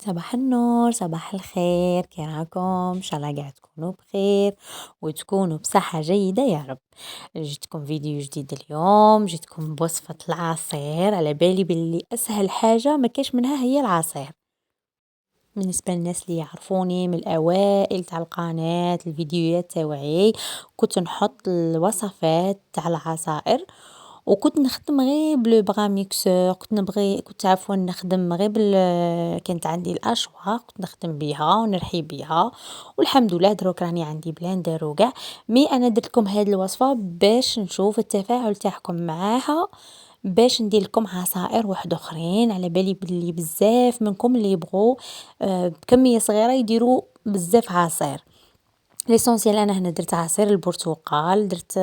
صباح النور، صباح الخير، كي راكم؟ إن شاء الله قاعد تكونوا بخير وتكونوا بصحة جيدة يا رب. جيتكم فيديو جديد اليوم، جيتكم بوصفة العصير. على بالي باللي أسهل حاجة ما كاش منها هي العصير. بالنسبة للناس اللي يعرفوني من الأوائل تاع القناة، الفيديوهات تاوعي كنت نحط الوصفات تاع العصائر، وكنت نخدم غير بلو ميكسور. كنت عفوا نخدم غير كانت عندي الاشواق كنت نخدم بيها ونرحي بيها، والحمد لله دروك راني عندي بلندر وكاع. انا درت لكم هذه الوصفه باش نشوف التفاعل تاعكم معاها، باش ندير لكم عصائر واحد اخرين. على بالي بلي بزاف منكم اللي يبغوا بكميه صغيره يديروا بزاف عصير. ليسونسيال انا هنا درت عصير البرتقال، درت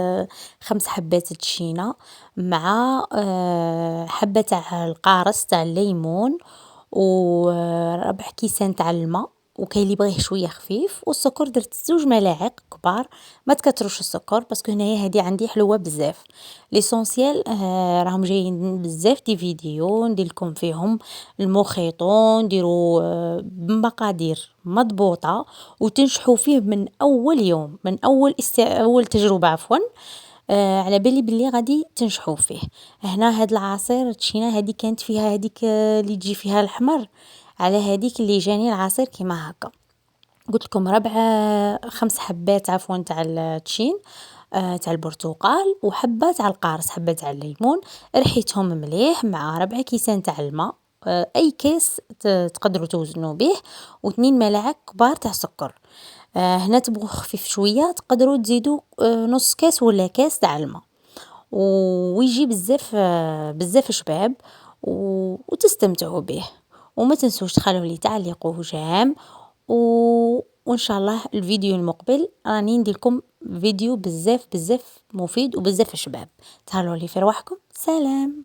5 حبات تشينا مع حبه تاع القارص تاع الليمون، وربع كيسان تاع الماء، وكاين اللي بغيه شويه خفيف، والسكر درت 2 ملاعق كبار. ما تكتروش السكر باسكو هنايا هذه عندي حلوه بزاف. ليسونسيال راهم جايين بزاف دي فيديو ندير لكم فيهم المخيطون، نديروا بمقادير مضبوطه وتنجحوا فيه من اول يوم، من اول تجربه عفوا. على بالي باللي غادي تنجحوا فيه. هنا هاد العصير تشينا هذه كانت فيها هذيك اللي تجي فيها الحمر، على هذيك اللي جاني العصير كيما هكا. قلت لكم 5 حبات عفوا تاع التشين تاع البرتقال، وحبه تاع القارص، حبه تاع الليمون. رحيتهم مليح مع 4 كيسان تاع الماء، اي كيس تقدروا توزنوا به، و2 ملاعق كبار تاع سكر. هنا تبغوا خفيف شويه تقدروا تزيدوا نص كاس ولا كاس تاع الماء، ويجي بزاف بزاف شباب، وتستمتعوا به. وما تنسوش تخلوا لي تعليق وجام، وان شاء الله الفيديو المقبل راني ندير لكم فيديو بزاف بزاف مفيد وبزاف شباب. تهلاو لي في رواحكم، سلام.